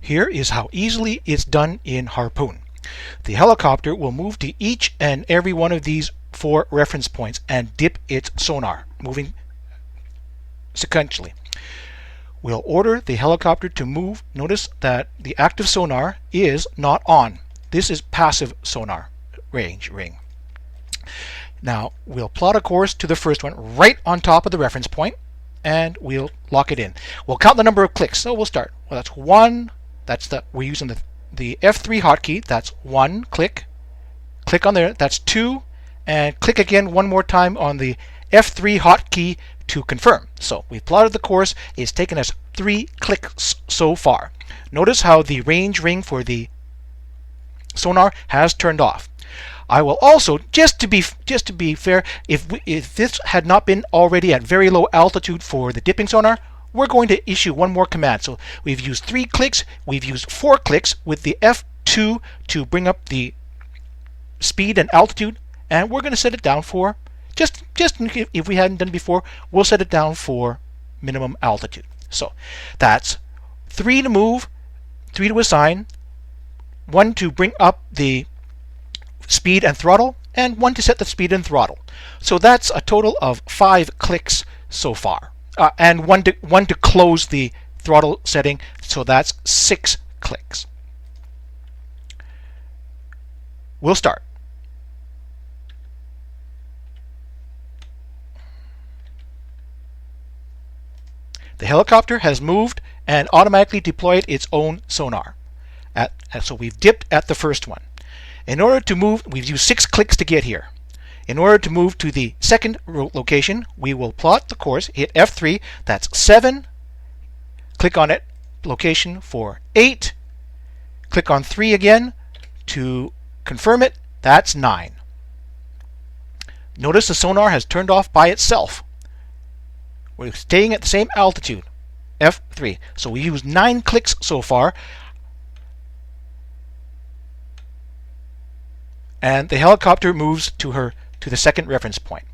Here is how easily it's done in Harpoon. The helicopter will move to each and every one of these 4 reference points and dip its sonar, moving sequentially. We'll order the helicopter to move. Notice that the active sonar is not on. This is passive sonar range ring. Now we'll plot a course to the first one right on top of the reference point, and we'll lock it in. We'll count the number of clicks. So we'll start. Well, that's 1. We're using the F3 hotkey. That's 1 click. Click on there. That's 2, and click again one more time on the F3 hotkey to confirm. So we've plotted the course. It's taken us 3 clicks so far. Notice how the range ring for the sonar has turned off. I will also, just to be fair, if this had not been already at very low altitude for the dipping sonar, we're going to issue one more command. So we've used 3 clicks, we've used 4 clicks with the F2 to bring up the speed and altitude, and we're going to set it down for, just if we hadn't done it before, we'll set it down for minimum altitude. So that's 3 to move, 3 to assign, 1 to bring up the speed and throttle, and 1 to set the speed and throttle. So that's a total of 5 clicks so far, and 1 to close the throttle setting. So that's 6 clicks. We'll start. The helicopter has moved and automatically deployed its own sonar. So we've dipped at the first one. In order to move, we've used 6 clicks to get here. In order to move to the second location, we will plot the course, hit F3, that's 7, click on it, location for 8, click on 3 again to confirm it, that's 9. Notice the sonar has turned off by itself. We're staying at the same altitude, F3. So we used 9 clicks so far. And the helicopter moves to the second reference point.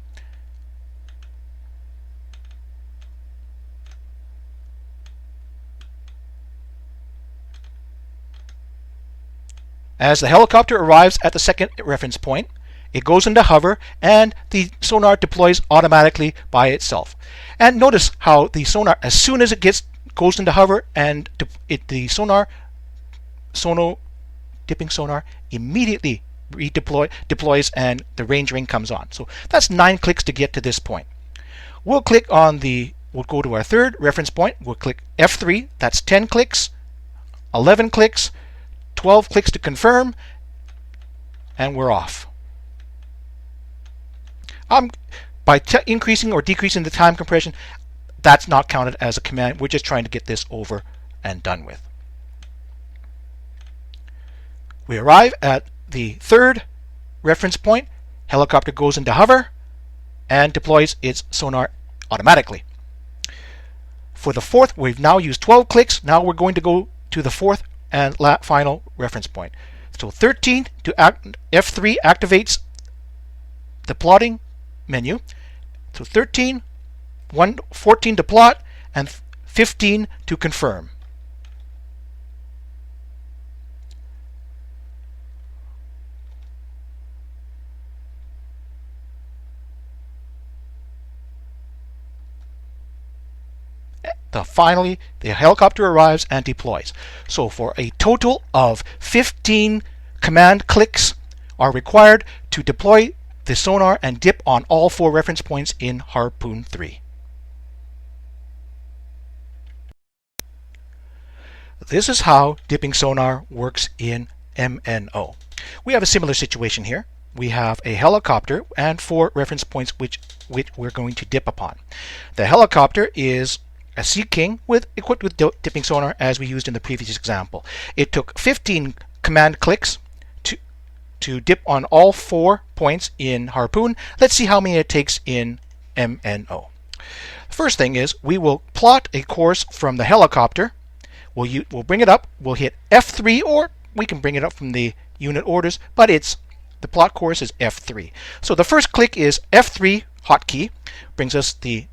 As the helicopter arrives at the second reference point, it goes into hover, and the sonar deploys automatically by itself. And notice how the sonar, as soon as it goes into hover, and the dipping sonar immediately deploys, and the range ring comes on. So that's 9 clicks to get to this point. We'll go to our third reference point. We'll click F3. That's 10 clicks, 11 clicks, 12 clicks to confirm, and we're off. By increasing or decreasing the time compression, that's not counted as a command. We're just trying to get this over and done with. We arrive at the third reference point. Helicopter goes into hover and deploys its sonar automatically. For the fourth, we've now used 12 clicks. Now we're going to go to the fourth and final reference point. So 13 to F3 activates the plotting menu. So 13, 14 to plot, and 15 to confirm. Finally, the helicopter arrives and deploys. So for a total of 15 command clicks are required to deploy the sonar and dip on all 4 reference points in Harpoon 3. This is how dipping sonar works in MNO. We have a similar situation here. We have a helicopter and 4 reference points which we're going to dip upon. The helicopter is a Sea King equipped with dipping sonar, as we used in the previous example. It took 15 command clicks to dip on all 4 points in Harpoon. Let's see how many it takes in MNO. First thing is, we will plot a course from the helicopter. We'll bring it up. We'll hit F3, or we can bring it up from the unit orders, but the plot course is F3. So the first click is F3 hotkey, brings us the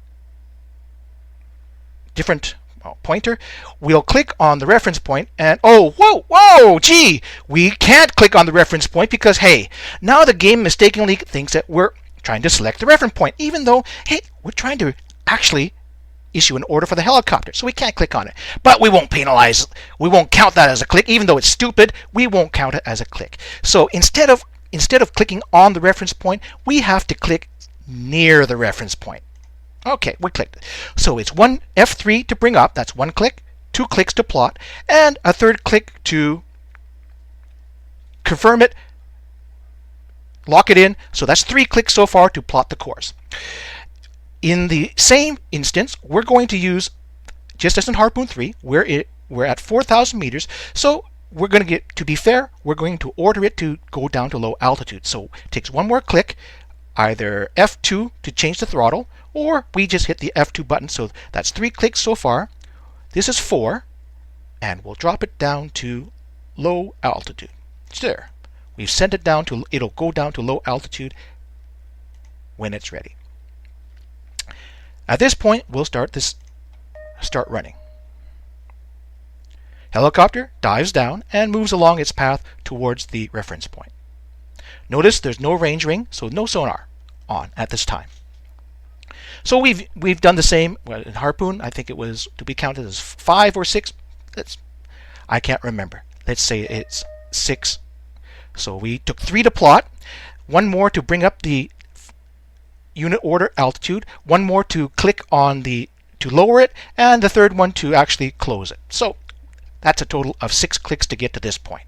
different pointer, we'll click on the reference point, and oh, whoa, gee, we can't click on the reference point because, hey, now the game mistakenly thinks that we're trying to select the reference point, even though, hey, we're trying to actually issue an order for the helicopter, so we can't click on it. But we won't penalize, we won't count that as a click, even though it's stupid, we won't count it as a click. So instead of clicking on the reference point, we have to click near the reference point. Okay, we clicked it. So it's one F3 to bring up, that's one click, 2 clicks to plot, and a third click to confirm it, lock it in. So that's 3 clicks so far to plot the course. In the same instance, we're going to use, just as in Harpoon 3, we're at 4,000 meters, so we're going to get, to be fair, we're going to order it to go down to low altitude. So it takes one more click, either F2 to change the throttle, or we just hit the F2 button. So that's 3 clicks so far. This is 4, and we'll drop it down to low altitude. It's there. We've sent it down to, it'll go down to low altitude when it's ready. At this point, we'll start running. Helicopter dives down and moves along its path towards the reference point. Notice there's no range ring, so no sonar on at this time. So we've done the same in Harpoon. I think it was to be counted as 5 or 6. I can't remember. Let's say it's 6. So we took 3 to plot, 1 more to bring up the unit order altitude, 1 more to click on to lower it, and the third one to actually close it. So that's a total of 6 clicks to get to this point.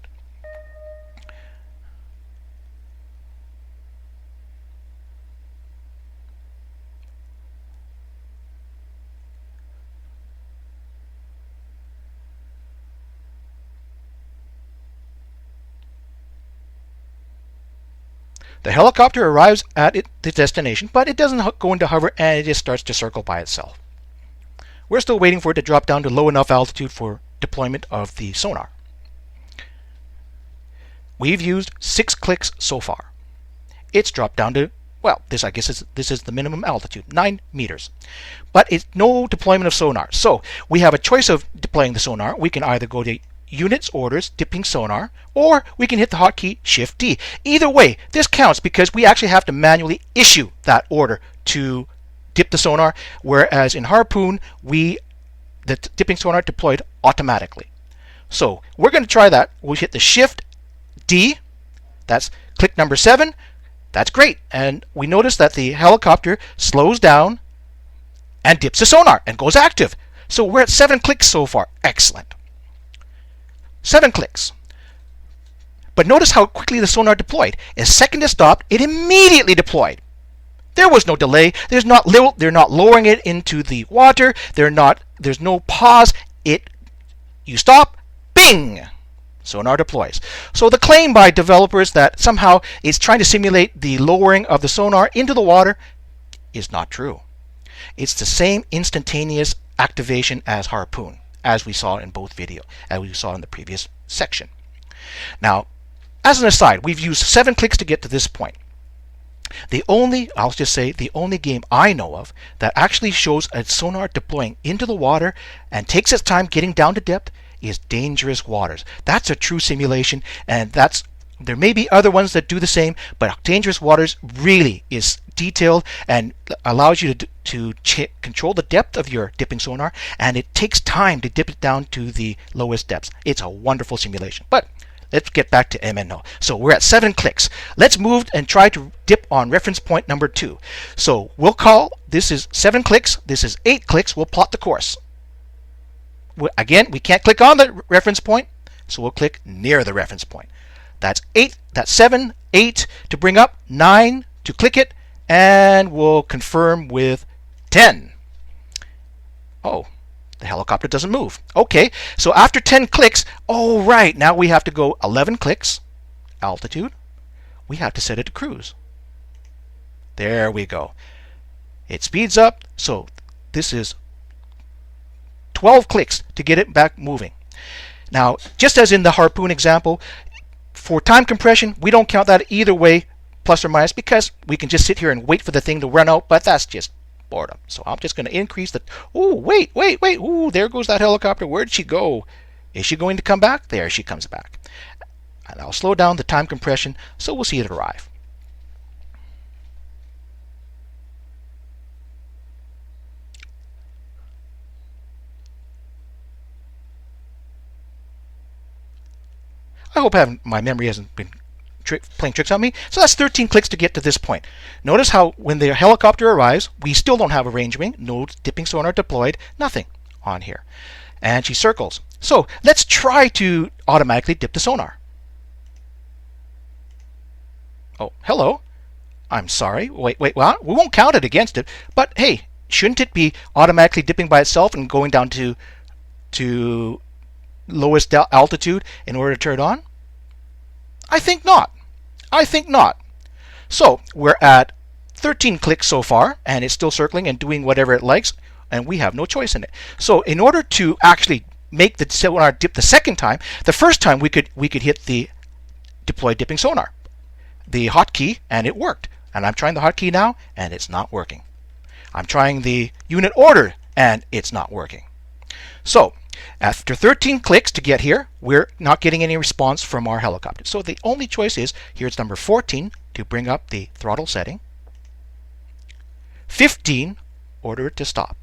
The helicopter arrives at the destination, but it doesn't go into hover, and it just starts to circle by itself. We're still waiting for it to drop down to low enough altitude for deployment of the sonar. We've used 6 clicks so far. It's dropped down to, well, this is the minimum altitude, 9 meters. But it's no deployment of sonar. So we have a choice of deploying the sonar. We can either go to Units Orders, Dipping Sonar, or we can hit the hotkey Shift D. Either way, this counts because we actually have to manually issue that order to dip the sonar, whereas in Harpoon, the dipping sonar deployed automatically. So we're going to try that. We'll hit the Shift D. That's click number 7. That's great. And we notice that the helicopter slows down and dips the sonar and goes active. So we're at 7 clicks so far. Excellent. 7 clicks. But notice how quickly the sonar deployed. As second it stopped, it immediately deployed. There was no delay. They're not lowering it into the water. There's no pause. You stop, bing! Sonar deploys. So the claim by developers that somehow it's trying to simulate the lowering of the sonar into the water is not true. It's the same instantaneous activation as Harpoon, as we saw in both videos, as we saw in the previous section. Now, as an aside, we've used 7 clicks to get to this point. I'll just say, the only game I know of that actually shows a sonar deploying into the water and takes its time getting down to depth is Dangerous Waters. That's a true simulation, and there may be other ones that do the same, but Dangerous Waters really is detailed and allows you to control the depth of your dipping sonar, and it takes time to dip it down to the lowest depths. It's a wonderful simulation. But let's get back to MNO. So we're at 7 clicks. Let's move and try to dip on reference point number 2. So we'll call, this is 7 clicks, this is 8 clicks, we'll plot the course. Again, we can't click on the reference point, so we'll click near the reference point. That's 8, that's 7, 8 to bring up, 9 to click it, and we'll confirm with 10. Oh, the helicopter doesn't move. Okay, so after 10 clicks, oh right, now we have to go 11 clicks, altitude. We have to set it to cruise. There we go. It speeds up, so this is 12 clicks to get it back moving. Now, just as in the Harpoon example, for time compression, we don't count that either way, plus or minus, because we can just sit here and wait for the thing to run out, but that's just boredom. So I'm just going to increase the, oh, wait. Ooh, there goes that helicopter. Where'd she go? Is she going to come back? There she comes back. And I'll slow down the time compression so we'll see it arrive. I hope my memory hasn't been playing tricks on me. So that's 13 clicks to get to this point. Notice how when the helicopter arrives, we still don't have a range wing, no dipping sonar deployed, nothing on here. And she circles. So let's try to automatically dip the sonar. Oh, hello. I'm sorry. Wait, well, we won't count it against it. But hey, shouldn't it be automatically dipping by itself and going down to lowest altitude in order to turn it on? I think not. So we're at 13 clicks so far, and it's still circling and doing whatever it likes, and we have no choice in it. So in order to actually make the sonar dip the second time, the first time we could hit the deploy dipping sonar, the hotkey, and it worked. And I'm trying the hotkey now, and it's not working. I'm trying the unit order, and it's not working. So after 13 clicks to get here, we're not getting any response from our helicopter. So the only choice is, here's number 14 to bring up the throttle setting. 15, order it to stop.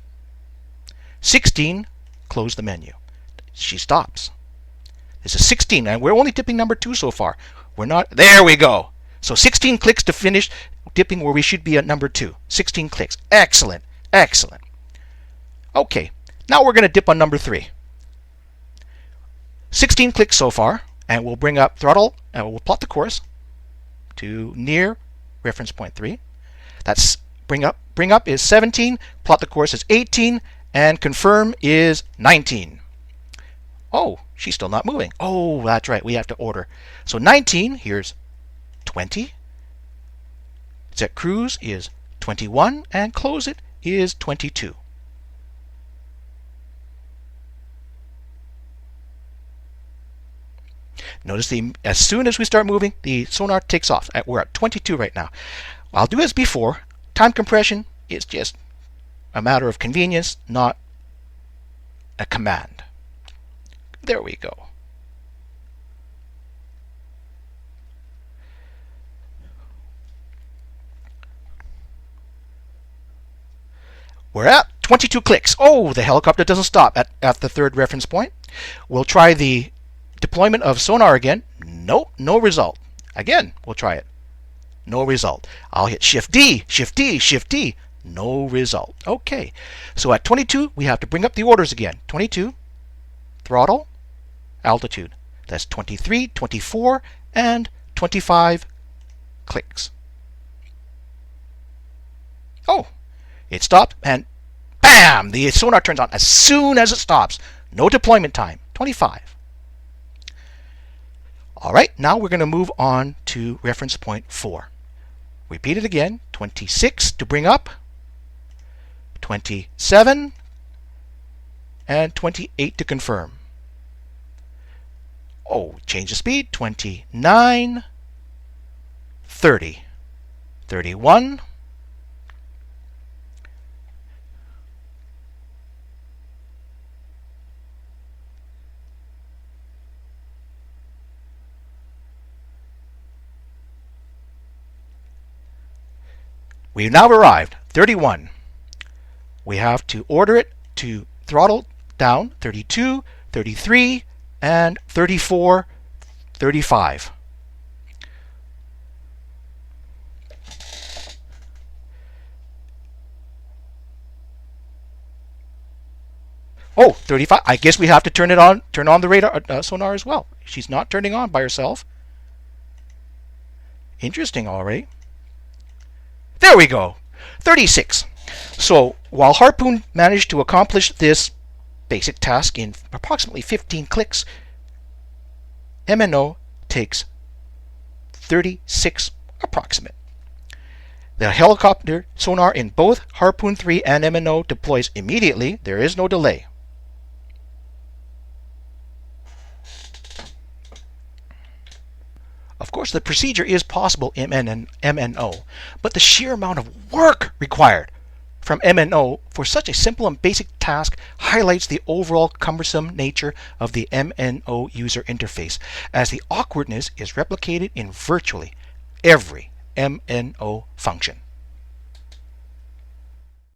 16, close the menu. She stops. This is 16, and we're only dipping number 2 so far. We're not, there we go. So 16 clicks to finish dipping where we should be at number 2. 16 clicks. Excellent. Okay, now we're going to dip on number 3. 16 clicks so far, and we'll bring up throttle, and we'll plot the course to near reference point 3. That's bring up is 17, plot the course is 18, and confirm is 19. Oh, she's still not moving. Oh, that's right, we have to order. So 19, here's 20. Set cruise is 21, and close it is 22. Notice as soon as we start moving, the sonar takes off. We're at 22 right now. I'll do as before. Time compression is just a matter of convenience, not a command. There we go. We're at 22 clicks. Oh, the helicopter doesn't stop at the third reference point. We'll try the deployment of sonar again. Nope, no result. Again, we'll try it. No result. I'll hit Shift D, Shift D, Shift D. No result. Okay, so at 22, we have to bring up the orders again. 22, throttle, altitude. That's 23, 24, and 25 clicks. Oh, it stopped, and bam! The sonar turns on as soon as it stops. No deployment time. 25. All right, now we're going to move on to reference point 4. Repeat it again. 26 to bring up, 27, and 28 to confirm. Oh, change the speed. 29, 30, 31, we've now arrived. 31. We have to order it to throttle down. 32, 33, and 34, 35. Oh, 35. I guess we have to turn on the radar sonar as well. She's not turning on by herself. Interesting already. There we go. 36. So while Harpoon managed to accomplish this basic task in approximately 15 clicks, MNO takes 36 approximate. The helicopter sonar in both Harpoon 3 and MNO deploys immediately. There is no delay. Of course, the procedure is possible in MNO, but the sheer amount of work required from MNO for such a simple and basic task highlights the overall cumbersome nature of the MNO user interface, as the awkwardness is replicated in virtually every MNO function.